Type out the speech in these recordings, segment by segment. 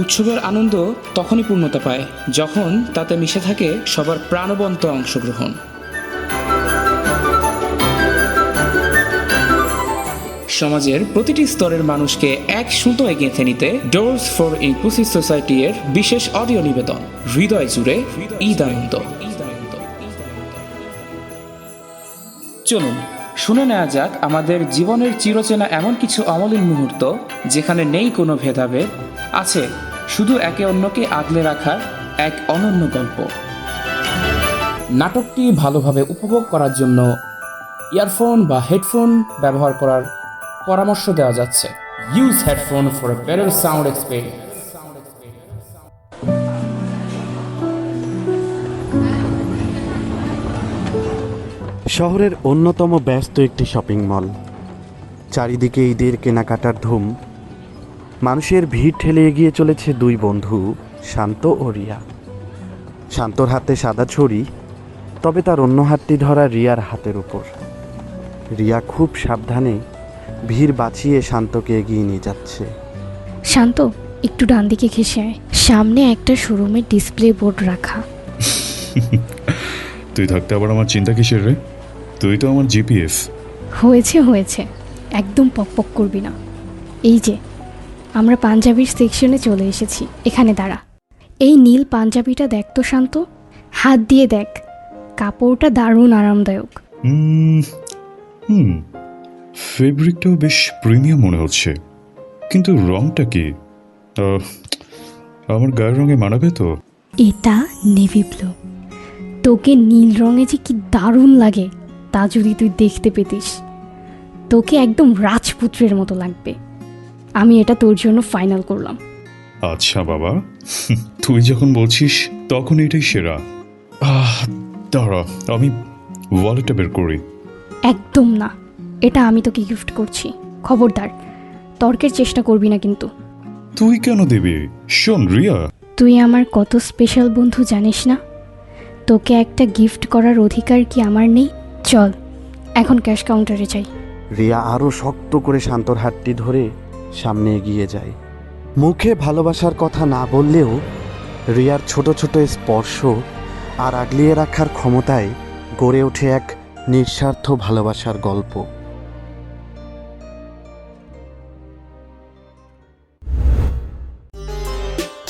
উৎসবের আনন্দ তখনই পূর্ণতা পায় যখন তাতে মিশে থাকে সবার প্রাণবন্ত অংশগ্রহণ। সমাজের প্রতিটি স্তরের মানুষকে এক সুতোয় গেঁথে নিতে ডোরস ফর ইনক্লুসিভ সোসাইটি এর বিশেষ অডিও নিবেদন হৃদয় জুড়ে ঈদ আনন্দ। চলুন শুনে নেওয়া যাক আমাদের জীবনের চিরচেনা এমন কিছু অমলিন মুহূর্ত যেখানে নেই কোনো ভেদাভেদ, আছে শুধু একে অন্যকে আগলে রাখার এক অনন্য গল্প। নাটকটি ভালোভাবে উপভোগ করার জন্য ইয়ারফোন বা হেডফোন ব্যবহার করার পরামর্শ দেওয়া যাচ্ছে। Use headphone for a better sound experience. শহরের অন্যতম ব্যস্ত একটি শপিং মল, চারিদিকে ঈদের কেনাকাটার ধুম। মানুষের ভিড় ঠেলে এগিয়ে চলেছে দুই বন্ধু, শান্ত ও রিয়া। শান্তর হাতে সাদা ছড়ি, তবে তার অন্য হাতটি ধরা রিয়ার হাতের উপর। রিয়া খুব সাবধানে ভিড় বাঁচিয়ে শান্তকে এগিয়ে নিয়ে যাচ্ছে। শান্ত, একটু ডান দিকে ঘেসে আয়, সামনে একটা শোরুমের ডিসপ্লে বোর্ড রাখা। তুই থাকতে আবার আমার চিন্তা কিসের রে? তুই তো আমার জিপিএস। হয়েছে, একদম পকপক করবি না। এই যে আমরা পাঞ্জাবির সেকশনে চলে এসেছি, এখানে দাঁড়া। এই নীল পাঞ্জাবিটা দেখ তো শান্ত, হাত দিয়ে দেখ, কাপড়টা দারুণ আরামদায়ক। ফেব্রিকটাও বেশ প্রিমিয়াম মনে হচ্ছে, কিন্তু রংটা কি আমার গায়ের রঙে মানাবে তো? এটা নেভি ব্লু, তোকে নীল রঙে যে কি দারুণ লাগে তা যদি তুই দেখতে পেতিস। তোকে একদম রাজপুত্রের মতো লাগবে। আমি এটা তোর জন্য ফাইনাল করলাম। আচ্ছা বাবা, তুই যখন বলছিস তখন এটাই সেরা। দাঁড়া, আমি ওয়ালেটটা বের করি। একদম না, এটা আমি তোকে গিফট করছি। খবরদার তর্কের চেষ্টা করবি না কিন্তু। তুই কেন দিবি? শোন রিয়া, তুই আমার কত স্পেশাল বন্ধু জানিস না? তোকে একটা গিফট করার অধিকার কি আমার নেই? চল এখন ক্যাশ কাউন্টারে যাই। রিয়া আরও শক্ত করে শান্তর হাতটি ধরে সামনে এগিয়ে যায়। মুখে ভালোবাসার কথা না বললেও রিয়ার ছোট ছোট স্পর্শ আর আগলিয়ে রাখার ক্ষমতায় গড়ে ওঠে এক নিঃস্বার্থ ভালোবাসার গল্প।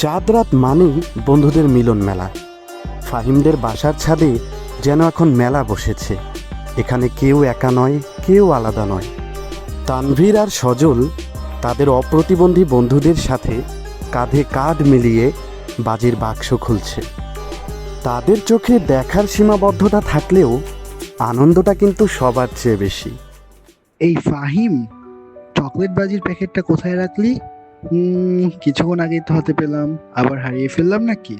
চাঁদ রাত মানেই বন্ধুদের মিলন মেলা। ফাহিমদের বাসার ছাদে যেন এখন মেলা বসেছে। এখানে কেউ একা নয়, কেউ আলাদা নয়। তানভীর আর সজল তাদের অপ্রতিবন্ধী বন্ধুদের সাথে কাঁধে কাঁধ মিলিয়ে বাজির বাক্স খুলছে। তাদের চোখে দেখার সীমাবদ্ধতা থাকলেও আনন্দটা কিন্তু সবার চেয়ে বেশি। এই ফাহিম, চকলেট বাজির প্যাকেটটা কোথায় রাখলি? কিছুক্ষণ আগেই তো হাতে পেলাম, আবার হারিয়ে ফেললাম নাকি?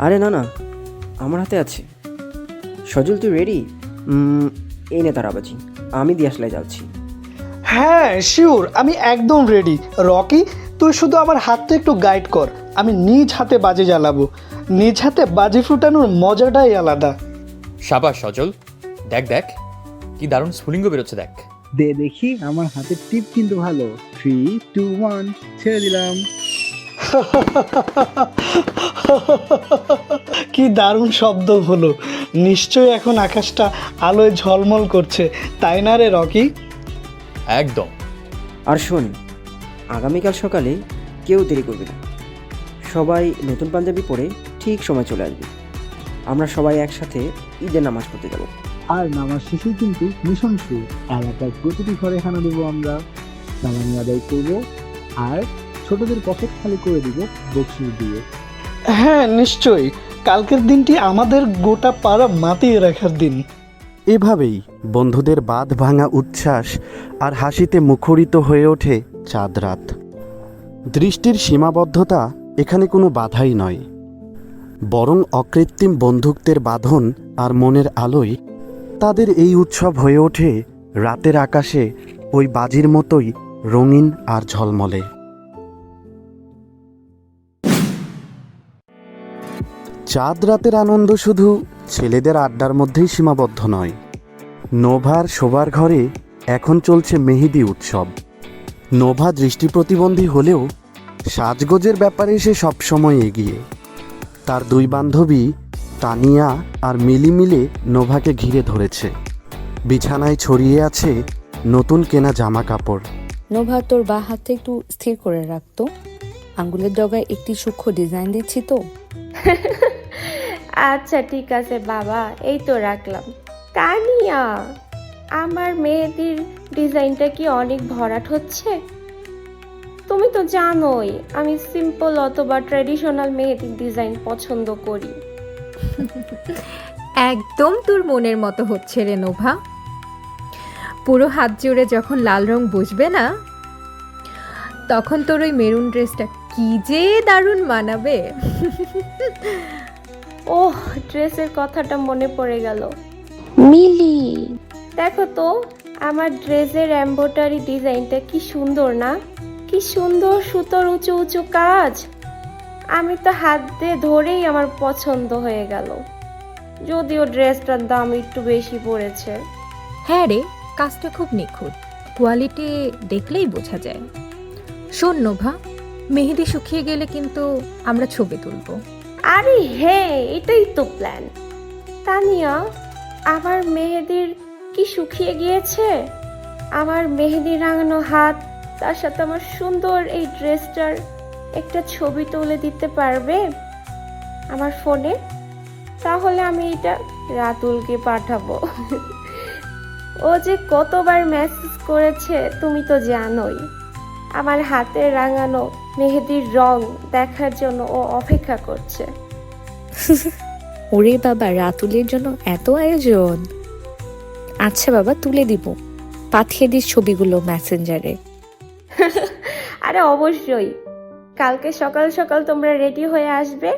আরে না না, আমার হাতে আছে। সজল তুই রেডি? এই নে তারা বাজি, আমি দিয়ে আসলে যাচ্ছি। হ্যাঁ শিওর, আমি একদম রেডি। রকি, তুই শুধু আমার হাতটা একটু গাইড কর, আমি নিজ হাতে বাজি জ্বালাবো। নিজ হাতে বাজি ফুটানোর মজাটাই আলাদা। সাবাস সজল, দেখ দেখ কি দারুণ স্ফুলিঙ্গ বেরোচ্ছে, দেখ। দে দেখি, আমার হাতের টিপ কিন্তু ভালো। 3, 2, 1 ছেড়ে দিলাম। কি দারুণ শব্দ হলো। নিশ্চয়ই এখন আকাশটা আলোয় ঝলমল করছে, তাই না রে রকি? একদম। আর শোন, আগামীকাল সকালে কেউ দেরি করবে না। সবাই নতুন পাঞ্জাবি পরে ঠিক সময় চলে আসবে। আমরা সবাই একসাথে ঈদের নামাজ পড়তে যাব। আর নামাজ শেষেই কিন্তু মিশন শুরু। এলাকার প্রতিটি ঘরে হানা দেবো আমরা, সালামি আদায় করবো, আর ছোটদের পকেট খালি করে দিব বকশিশ দিয়ে। হ্যাঁ নিশ্চয়ই, কালকের দিনটি আমাদের গোটা পাড়া মাতিয়ে রাখার দিন। এভাবেই বন্ধুদের বাঁধ ভাঙা উচ্ছ্বাস আর হাসিতে মুখরিত হয়ে ওঠে চাঁদ রাত। দৃষ্টির সীমাবদ্ধতা এখানে কোনো বাধাই নয়, বরং অকৃত্রিম বন্ধুত্বের বাঁধন আর মনের আলোয় তাদের এই উৎসব হয়ে ওঠে রাতের আকাশে ওই বাজির মতোই রঙিন আর ঝলমলে। চাঁদ রাতের আনন্দ শুধু ছেলেদের আড্ডার মধ্যেই সীমাবদ্ধ নয়। নোভার শোবার ঘরে এখন চলছে মেহেদি উৎসব। নোভা দৃষ্টি প্রতিবন্ধী হলেও সাজগোজের ব্যাপারে সে সবসময় এগিয়ে। তার দুই বান্ধবী তানিয়া আর মিলি মিলে নোভাকে ঘিরে ধরেছে। বিছানায় ছড়িয়ে আছে নতুন কেনা জামা কাপড়। নোভা, তোর বা হাতটা একটু স্থির করে রাখতো। আঙ্গুলের ডগায় একটি সূক্ষ্ম ডিজাইন দিচ্ছি তো। আচ্ছা ঠিক আছে বাবা, এই তো রাখলাম। তানিয়া, আমার মেহেদির ডিজাইনটা কি অনেক ভরাট হচ্ছে? তুমি তো জানোই আমি সিম্পল অথবা ট্র্যাডিশনাল মেহেদির ডিজাইন পছন্দ করি। একদম তোর মনের মতো হচ্ছে রে নোভা। পুরো হাত জুড়ে যখন লাল রং বসবে না, তখন তোর ওই মেরুন ড্রেসটা কি যে দারুণ মানাবে। ওহ, ড্রেসের কথাটা মনে পড়ে গেল। মিলি, দেখো তো আমার ড্রেসের এমব্রয়ডারি ডিজাইনটা কি সুন্দর না? কি সুন্দর সুতোর উঁচু উঁচু কাজ। আমি তো হাত দিয়ে ধরেই আমার পছন্দ হয়ে গেল, যদিও ড্রেসটার দাম একটু বেশি পড়েছে। হ্যাঁ রে, কাজটা খুব নিখুঁত, কোয়ালিটি দেখলেই বোঝা যায়। শোন নোভা, মেহেদি শুকিয়ে গেলে কিন্তু আমরা ছবি তুলবো। আরে হ্যাঁ, এটাই তো প্ল্যান। তানিয়া, আমার মেহেদির কি শুকিয়ে গিয়েছে? আমার মেহেদি রাঙানো হাত, তার সাথে আমার সুন্দর এই ড্রেসটার একটা ছবি তুলে দিতে পারবে আমার ফোনে? তাহলে আমি এটা রাতুলকে পাঠাবো। ও যে কতবার মেসেজ করেছে তুমি তো জানোই। আমার হাতে রাঙানো মেহেদির রং দেখার জন্য ও অপেক্ষা করছে। ওরে বাবা, রাতুলের জন্য এত আয়োজন। আচ্ছা বাবা, তুলে দিব, পাঠিয়ে দিস ছবিগুলো মেসেঞ্জারে। আরে অবশ্যই, কালকে সকাল সকাল তোমরা রেডি হয়ে আসবে,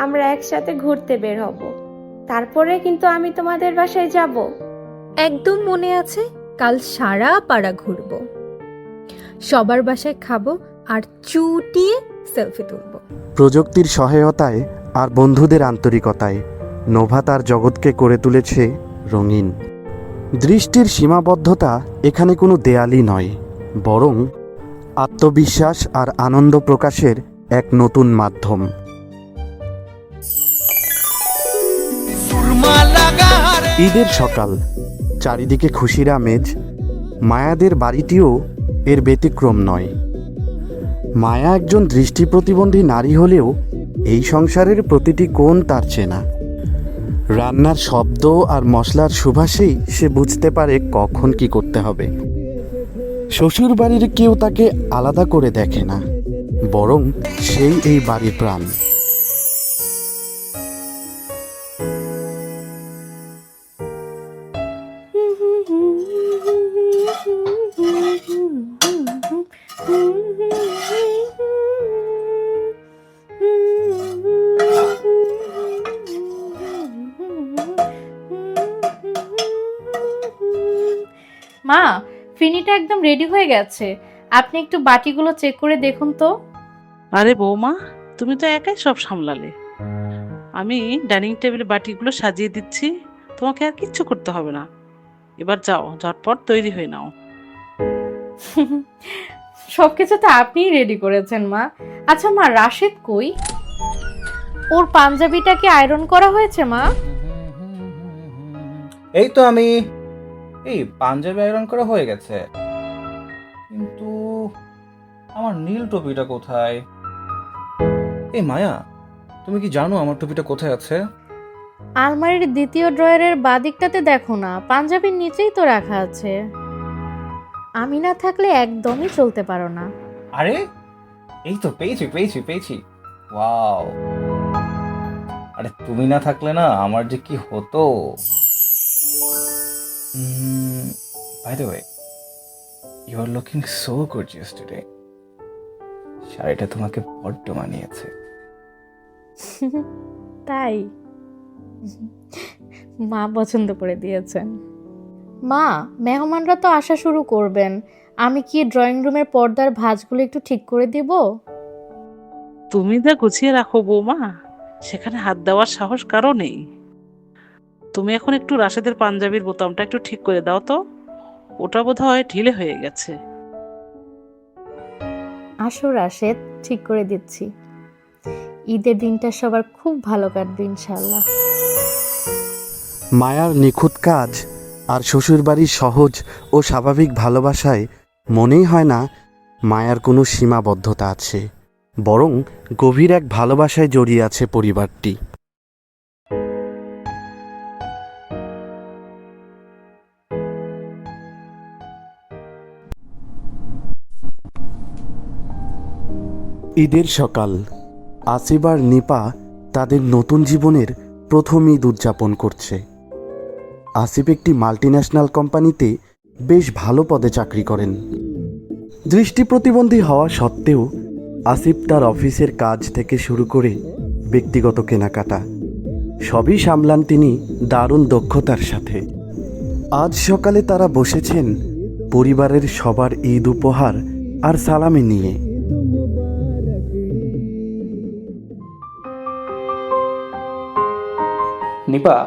আমরা একসাথে ঘুরতে বের হব। তারপরে কিন্তু আমি তোমাদের বাসায় যাব। একদম মনে আছে, কাল সারা পাড়া ঘুরবো, সবার বাসায় খাবো আর চুটিয়ে সেলফি তুলবো। প্রযুক্তির সহায়তায় আর বন্ধুদের আন্তরিকতায় নোভা তার জগৎকে করে তুলেছে রঙিন। দৃষ্টির সীমাবদ্ধতা এখানে কোনো দেয়ালই নয়, বরং আত্মবিশ্বাস আর আনন্দ প্রকাশের এক নতুন মাধ্যম। ঈদের সকাল, চারিদিকে খুশির আমেজ। মায়াদের বাড়িটিও এর ব্যতিক্রম নয়। মায়া একজন দৃষ্টি প্রতিবন্ধী নারী হলেও এই সংসারের প্রতিটি কোণ তার চেনা। রান্নার শব্দ আর মশলার সুবাসেই সে বুঝতে পারে কখন কি করতে হবে। শ্বশুর বাড়ির কেউ তাকে আলাদা করে দেখে না, বরং সেই এই বাড়ির প্রাণ। মা, ফিনিটা একদম রেডি হয়ে গেছে, আপনি একটু বাটিগুলো চেক করে দেখুন তো। আরে বৌমা, তুমি তো একাই সব সামলালে। আমি ডাইনিং টেবিলে বাটিগুলো সাজিয়ে দিচ্ছি, তোমাকে আর কিচ্ছু করতে হবে না। এবার যাও, ঝটপট তৈরি হয়ে নাও। সবকিছু তো আপনিই রেডি করেছেন মা। আচ্ছা মা, রাশেদ কই? ওর পাঞ্জাবিটা কি আয়রন করা হয়েছে মা? এই তো আমি, এই পাঞ্জাবি আয়রন করা হয়ে গেছে, কিন্তু আমার নীল টুপিটা কোথায়? এই মায়া, তুমি কি জানো আমার টুপিটা কোথায় আছে? আলমারির দ্বিতীয় ড্রয়ারের বাদিকটাতে দেখো না, পাঞ্জাবির নিচেই তো রাখা আছে। আমি না থাকলে একদমই চলতে পারো না। আরে এই তো পেয়েছি পেয়েছি পেয়েছি, ওয়াও! আরে তুমি না থাকলে না আমার যে কি হতো। By the way, you are looking so gorgeous today. শাড়িটা তোমাকে বড্ড মানিয়েছে। তাই? মা পছন্দ করে দিয়েছেন। মা, মেহমানরা তো আসা শুরু করবেন, আমি কি ড্রয়িং রুমের পর্দার ভাঁজগুলো একটু ঠিক করে দিব? তুমি যা গুছিয়ে রাখো বৌমা, সেখানে হাত দেওয়ার সাহস কারো নেই। তুমি এখন একটু রাশেদের পাঞ্জাবির বোতামটা একটু ঠিক করে দাও তো, ওটা বোধহয় ঢিলে হয়ে গেছে। আসো রাশেদ, ঠিক করে দিচ্ছি। ঈদের দিনটা সবার খুব ভালো কাটবে ইনশাল্লাহ। মায়ার নিখুঁত কাজ আর শ্বশুরবাড়ির সহজ ও স্বাভাবিক ভালোবাসায় মনেই হয় না মায়ার কোনো সীমাবদ্ধতা আছে, বরং গভীর এক ভালোবাসায় জড়িয়ে আছে পরিবারটি। ঈদের সকাল। আসিফ আর নিপা তাদের নতুন জীবনের প্রথম ঈদ উদযাপন করছে। আসিফ একটি মাল্টিন্যাশনাল কোম্পানিতে বেশ ভালো পদে চাকরি করেন। দৃষ্টি প্রতিবন্ধী হওয়া সত্ত্বেও আসিফ তার অফিসের কাজ থেকে শুরু করে ব্যক্তিগত কেনাকাটা সবই সামলান তিনি দারুণ দক্ষতার সাথে। আজ সকালে তারা বসেছেন পরিবারের সবার ঈদ উপহার আর সালামি নিয়ে। নিপা,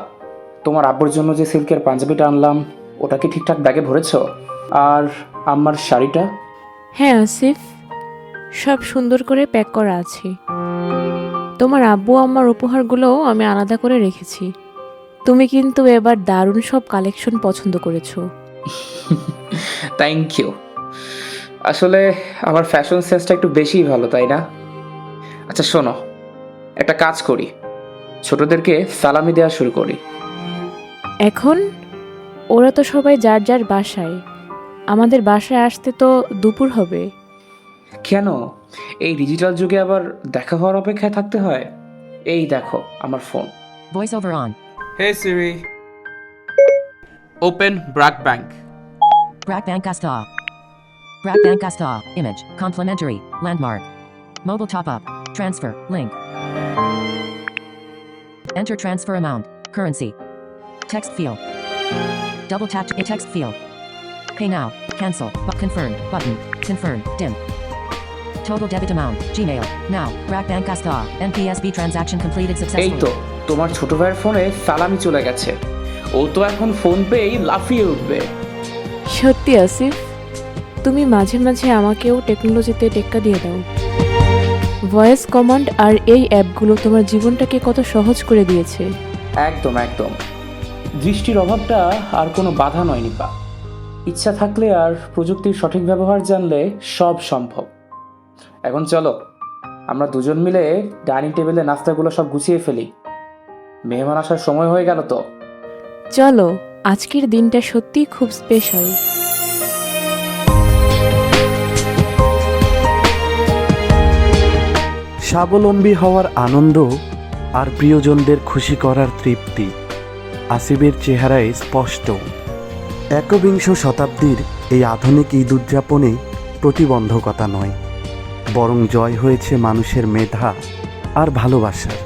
তোমার আব্বুর জন্য যে সিল্কের পাঞ্জাবিটা আনলাম ওটা কি ঠিকঠাক ব্যাগে ভরেছ? আর আমার শাড়িটা? হ্যাঁ আসিফ, সব সুন্দর করে প্যাক করা আছে। তোমার আব্বু আমার উপহারগুলোও আমি আলাদা করে রেখেছি। তুমি কিন্তু এবার দারুণ সব কালেকশন পছন্দ করেছো। Thank you. আসলে আমার ফ্যাশন সেন্সটা একটু বেশিই ভালো, তাই না? আচ্ছা শোনো, একটা কাজ করি, ছোটদেরকে সালামি দেওয়া শুরু করি। এখন ওরা তো সবাই যার যার বাসায়, আমাদের বাসায় আসতে তো দুপুর হবে। কেন এই ডিজিটাল যুগে আবার দেখা হওয়ার অপেক্ষায় থাকতে হয়? এই দেখো আমার phone. Voice over on. Hey Siri, open Brack Bank. Brack Bank Costa. Brack Bank Costa. Image. Complimentary. Landmark. Mobile top up. Transfer. Link. Enter transfer amount. Currency. Text field. Double tap to a text field. Pay now. Cancel. But confirm. Button. Confirm. Dim. Total debit amount. Gmail. Now. Brack Bank Costa. NPSB transaction completed এই successfully. তো তোমার ছোট ভাইয়ের ফোনে সালামি চলে গেছে। ও তো এখন ফোন পেয়েই লাফিয়ে উঠবে। সত্যি আসিফ, তুমি মাঝে মাঝে আমাকেও টেকনোলজিতে টেক্কা দিয়ে দাও। ভয়েস কমান্ড আর এই অ্যাপগুলো তোমার জীবনটাকে কত সহজ করে দিয়েছে। একদম একদম, দৃষ্টির অভাবটা আর কোনো বাধা নয় নিপা। ইচ্ছা থাকলে আর প্রযুক্তির সঠিক ব্যবহার জানলে সব সম্ভব। এখন চলো আমরা দুজন মিলে ডাইনিং টেবিলে নাস্তাগুলো সব গুছিয়ে ফেলি, মেহমান আসার সময় হয়ে গেল তো। চলো, আজকের দিনটা সত্যিই খুব স্পেশাল। স্বাবলম্বী হওয়ার আনন্দ আর প্রিয়জনদের খুশি করার তৃপ্তি আসিফের চেহারায় স্পষ্ট। একবিংশ শতাব্দীর এই আধুনিক ঈদ উদযাপনে প্রতিবন্ধকতা নয়, বরং জয় হয়েছে মানুষের মেধা আর ভালোবাসার।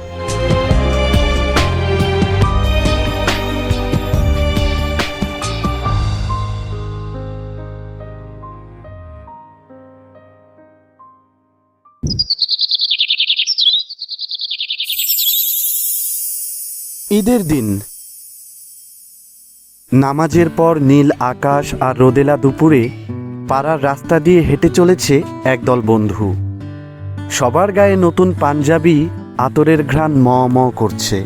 ঈদের দিন নামাজের পর নীল আকাশ আর রোদেলা দুপুরে পাড়ার রাস্তা দিয়ে হেঁটে চলেছে একদল বন্ধু। সবার গায়ে নতুন পাঞ্জাবি, আতরের ঘ্রাণ ম ম করছে।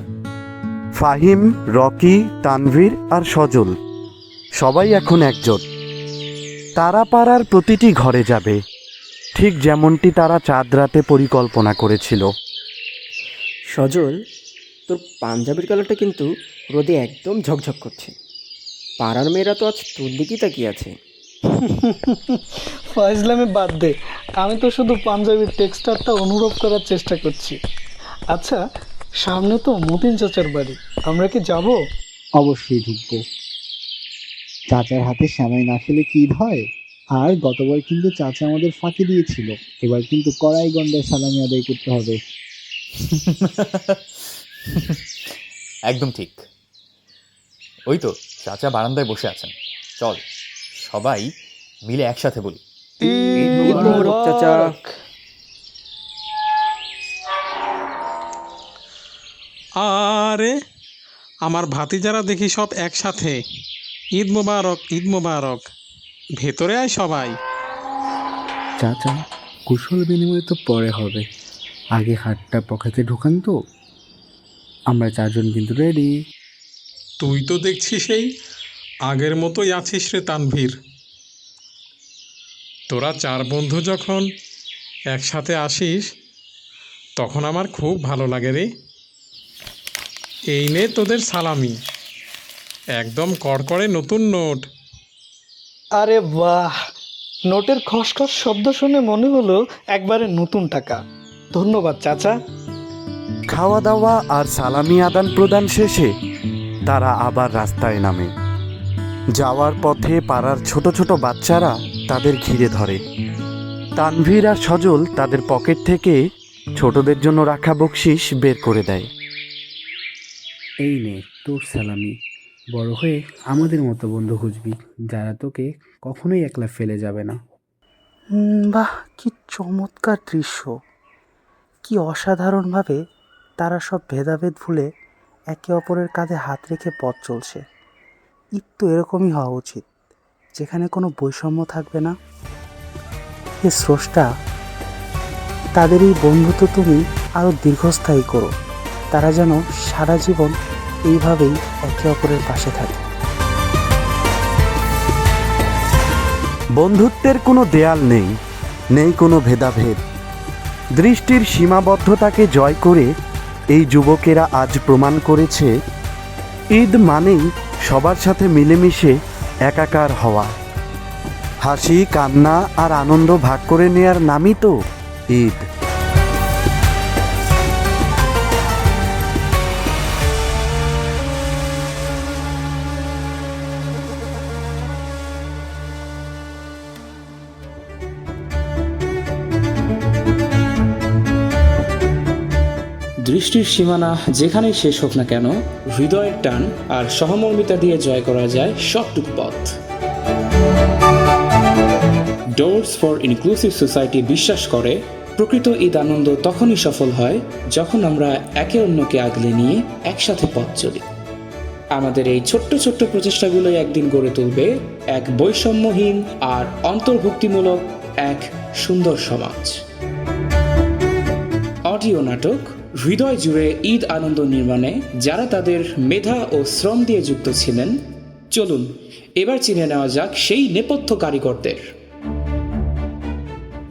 ফাহিম, রকি, তানভীর আর সজল সবাই এখন একজোট। তারা পাড়ার প্রতিটি ঘরে যাবে, ঠিক যেমনটি তারা চাঁদ রাতে পরিকল্পনা করেছিল। সজল, তোর পাঞ্জাবির কালারটা কিন্তু রোদে একদম ঝকঝক করছে। পাড়ার মেয়েরা তো আজ তোর দিকেই তাকিয়ে আছে। ফাইজলামে বাদ দে, আমি তো শুধু পাঞ্জাবির টেক্সচারটা অনুভব করার চেষ্টা করছি। আচ্ছা, সামনে তো মতিন চাচার বাড়ি, আমরা কি যাব? অবশ্যই ঢুকবো। চাচার হাতে সেমাই না খেলে কি ঈদ হয়? আর গতবার কিন্তু চাচা আমাদের ফাঁকি দিয়েছিল, এবার কিন্তু কড়াই গন্ডায় সালামি আদায় করতে হবে। একদম ঠিক। ওই তো চাচা বারান্দায় বসে আছেন, চল সবাই মিলে একসাথে বলি ঈদ মোবারক চাচা। আরে আমার ভাতিজারা দেখি সব একসাথে। ঈদ মোবারক, ঈদ মোবারক। ভেতরে আয় সবাই। চাচা, কুশল বিনিময় তো পরে হবে, আগে হাতটা পকেটে ঢোকান তো। আমরা চারজন কিন্তু রেডি। তুই তো দেখছি সেই আগের মতোই আছিস রে তানভীর। তোরা 4 বন্ধু যখন একসাথে আসিস তখন আমার খুব ভালো লাগে রে। এই নে তোদের সালামি, একদম কড়কড়ে নতুন নোট। আরে বাহ, নোটের খসখস শব্দ শুনে মনে হলো একবারে নতুন টাকা। ধন্যবাদ চাচা। খাওয়া দাওয়া আর সালামি আদান প্রদান শেষে তারা আবার রাস্তায় নামে। যাওয়ার পথে পাড়ার ছোট ছোট বাচ্চারা তাদের ঘিরে ধরে। তানভীর আর সজল তাদের পকেট থেকে ছোটদের জন্য রাখা বকশিশ বের করে দেয়। এই নে তোর সালামি, বড় হয়ে আমাদের মতো বন্ধু খুঁজবি যারা তোকে কখনোই একলা ফেলে যাবে না। বাহ, কি চমৎকার দৃশ্য! কি অসাধারণভাবে তারা সব ভেদাভেদ ভুলে একে অপরের কাঁধে হাত রেখে পথ চলছে। ঈদ তো এরকমই হওয়া উচিত, যেখানে কোনো বৈষম্য থাকবে না। হে স্রষ্টা, তাদের এই বন্ধুত্ব তুমি আরও দীর্ঘস্থায়ী করো, তারা যেন সারা জীবন এইভাবেই একে অপরের পাশে থাকে। বন্ধুত্বের কোনো দেয়াল নেই, নেই কোনো ভেদাভেদ। দৃষ্টির সীমাবদ্ধতাকে জয় করে এই যুবকেরা আজ প্রমাণ করেছে ঈদ মানেই সবার সাথে মিলেমিশে একাকার হওয়া। হাসি, কান্না আর আনন্দ ভাগ করে নেয়ার নামই তো ঈদ। দৃষ্টির সীমানা যেখানেই শেষ হোক না কেন, হৃদয়ের টান আর সহমর্মিতা দিয়ে জয় করা যায় সবটুকু পথ। ডোরস ফর ইনক্লুসিভ সোসাইটি বিশ্বাস করে প্রকৃত ঈদ আনন্দ তখনই সফল হয় যখন আমরা একে অন্যকে আগলে নিয়ে একসাথে পথ চলি। আমাদের এই ছোট্ট ছোট্ট প্রচেষ্টাগুলোই একদিন গড়ে তুলবে এক বৈষম্যহীন আর অন্তর্ভুক্তিমূলক এক সুন্দর সমাজ। অডিও নাটক হৃদয় জুড়ে ঈদ আনন্দ নির্মাণে যারা তাদের মেধা ও শ্রম দিয়ে যুক্ত ছিলেন, চলুন এবার চিনে নেওয়া যাক সেই নেপথ্য কারিগরদের।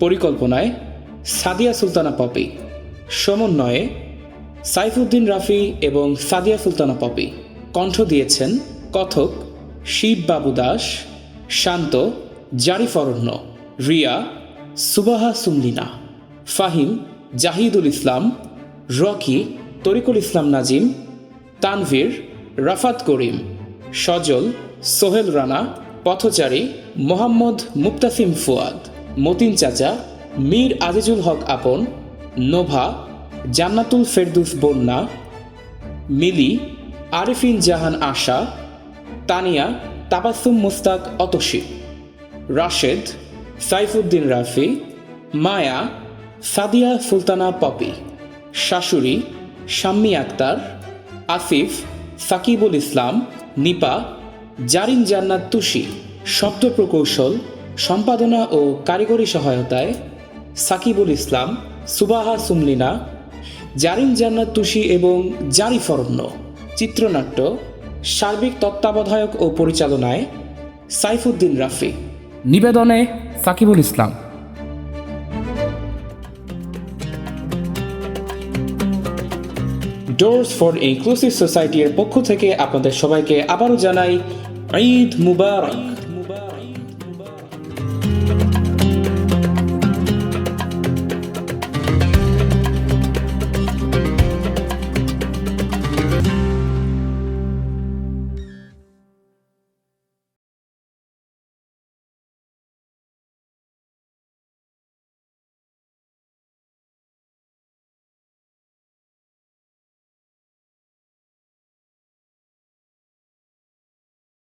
পরিকল্পনায় সাদিয়া সুলতানা পপি, সমন্বয়ে সাইফুদ্দিন রাফি এবং সাদিয়া সুলতানা পপি। কণ্ঠ দিয়েছেন কথক শিব বাবু দাস, শান্ত জারিফ অরণ্য, রিয়া সুবাহা সুমলিনা, ফাহিম জাহিদুল ইসলাম, রকি তরিকুল ইসলাম নাজিম, তানভীর রাফাত করিম, সজল সোহেল রানা, পথচারী মোহাম্মদ মুক্তাসিম ফুয়াদ, মতিন চাচা মীর আজিজুল হক আপন, নোভা জান্নাতুল ফেরদুস বন্যা, মিলি আরিফিন জাহান আশা, তানিয়া তাবাসুম মুস্তাক অতসী, রাশেদ সাইফুদ্দিন রাফি, মায়া সাদিয়া সুলতানা পপি, শাশুড়ি শাম্মী আক্তার, আসিফ সাকিবুল ইসলাম, নিপা জারিন জান্নাত তুষি। শব্দ প্রকৌশল, সম্পাদনা ও কারিগরি সহায়তায় সাকিবুল ইসলাম, সুবাহা সুমলিনা, জারিন জান্নাত তুষি এবং জারিফ অরণ্য। চিত্রনাট্য সার্বিক তত্ত্বাবধায়ক ও পরিচালনায় সাইফুদ্দিন রাফি। নিবেদনে সাকিবুল ইসলাম। ডোরস ফর ইনক্লুসিভ সোসাইটির পক্ষ থেকে আপনাদের সবাইকে আবারও জানাই ঈদ মুবারক।